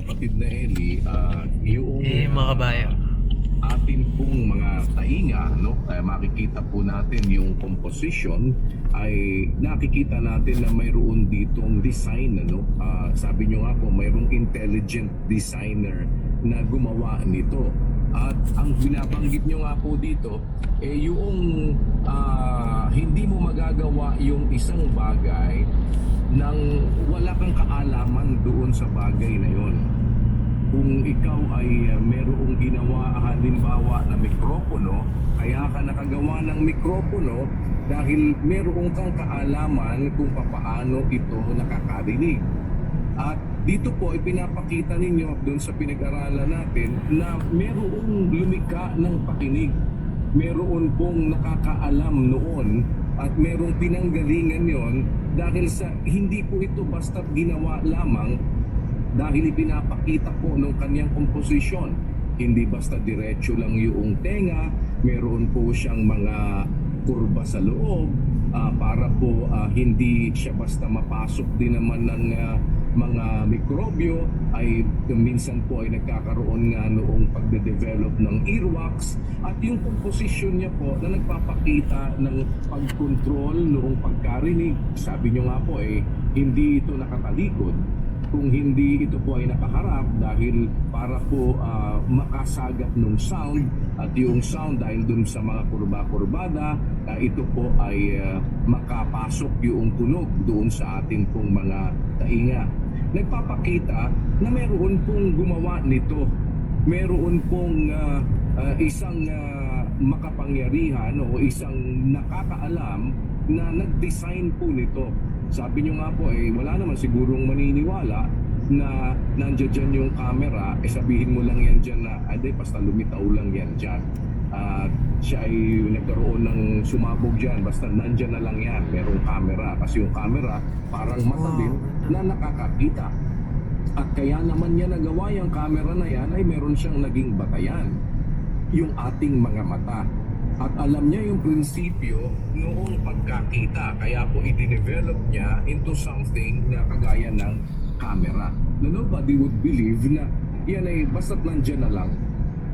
kapatid na Eli, yung mga kabayan. atin pong mga tainga, no, makikita po natin yung composition ay nakikita natin na mayroon ditong design, ano. Sabi nyo nga po, mayroong intelligent designer na gumawa nito. At ang binabanggit nyo nga po dito, yung hindi mo magagawa yung isang bagay nang wala kang kaalaman doon sa bagay na yon. Kung ikaw ay merong ginawa halimbawa na mikropono, kaya ka nakagawa ng mikropono dahil merong kang kaalaman kung paano ito nakakarinig. At dito po ipinapakita ninyo doon sa pinag-aralan natin na merong lumikha ng pakinig. Meron pong nakakaalam noon at merong pinanggalingan yon dahil sa hindi po ito basta't ginawa lamang dahil ipinapakita po ng kanyang komposisyon. Hindi basta diretso lang yung tenga, meron po siyang mga kurba sa loob para po hindi siya basta mapasok din naman ng mga mikrobyo. Ay minsan po ay nagkakaroon nga noong pagde-develop ng earwax at yung komposisyon niya po na nagpapakita ng pag-control noong pagkarinig. Sabi nyo nga po hindi ito nakatalikod, kung hindi ito po ay nakaharap dahil para po makasagap ng sound, at yung sound dahil dun sa mga kurba-kurbada, ito po ay makapasok yung tunog doon sa ating pong mga tainga. Nagpapakita na meron pong gumawa nito, meron pong isang makapangyarihan o isang nakakaalam na nag-design po nito. Sabi nyo nga po wala naman sigurong maniniwala na nandiyan dyan yung camera, sabihin mo lang yan dyan na basta lumitaw lang yan dyan. Siya ay nagkaroon ng sumabog dyan, basta nandyan na lang yan, merong camera. Kasi yung camera parang mata din na nakakakita. At kaya naman niya nagawa yung camera na yan ay meron siyang naging batayan, yung ating mga mata. At alam niya yung prinsipyo noong pagkakita, kaya po i-develop niya into something na kagaya ng camera. Na nobody would believe na yan ay basta't nandyan na lang.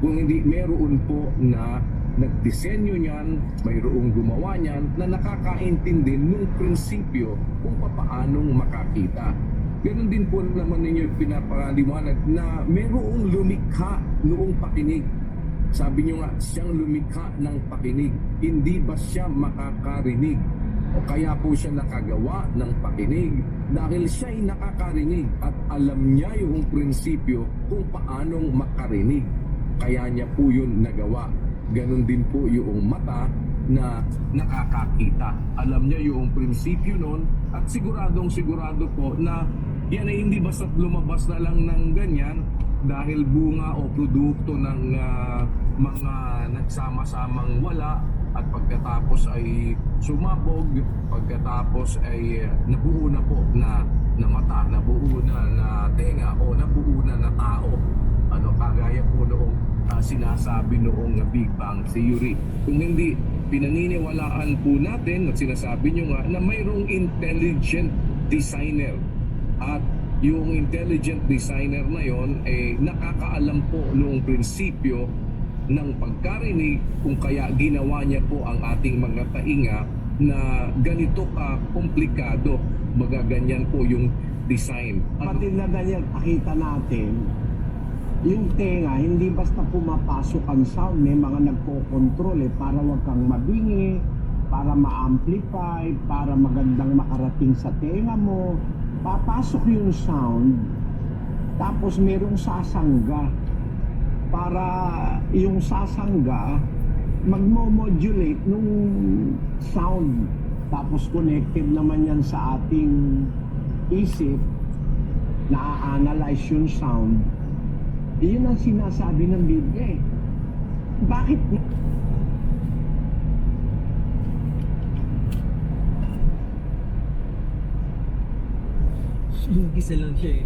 Kung hindi meron po na nagdisenyo niyan, mayroong gumawa niyan na nakakaintindi nung prinsipyo kung paanong makakita. Ganon din po naman ninyo pinapaliwanag na mayroong lumikha noong pakinig. Sabi nyo nga, siyang lumikha ng pakinig. Hindi ba siya makakarinig? O kaya po siya nakagawa ng pakinig dahil siya ay nakakarinig at alam niya yung prinsipyo kung paanong makarinig. Kaya niya po yun nagawa. Ganon din po yung mata na nakakakita. Alam niya yung prinsipyo nun at sigurado po na yan ay hindi basta't lumabas na lang ng ganyan dahil bunga o produkto ng mga nagsama-samang wala at pagkatapos ay sumabog, pagkatapos ay nabuo na po na mata, nabuo na tenga o nabuo na tao. Kagaya po noong sinasabi noong Big Bang Theory. Kung hindi pinaniniwalaan po natin at sinasabi nyo nga na mayroong intelligent designer at yung intelligent designer na yon nakakaalam po noong prinsipyo ng pagkarinig kung kaya ginawa niya po ang ating mga tainga na ganito komplikado, magaganyan po yung design. Pati na ganyan, pakita natin, yung tenga, hindi basta pumapasok ang sound, may mga nagko-control para wag kang mabingi, para ma-amplify, para magandang makarating sa tenga mo. Papasok yung sound, tapos merong sasangga para yung sasangga magmo-modulate nung sound, tapos connected naman yan sa ating isip, na-analyze yung sound. Iyon ang sinasabi ng Biblia Bakit? Isa lang siya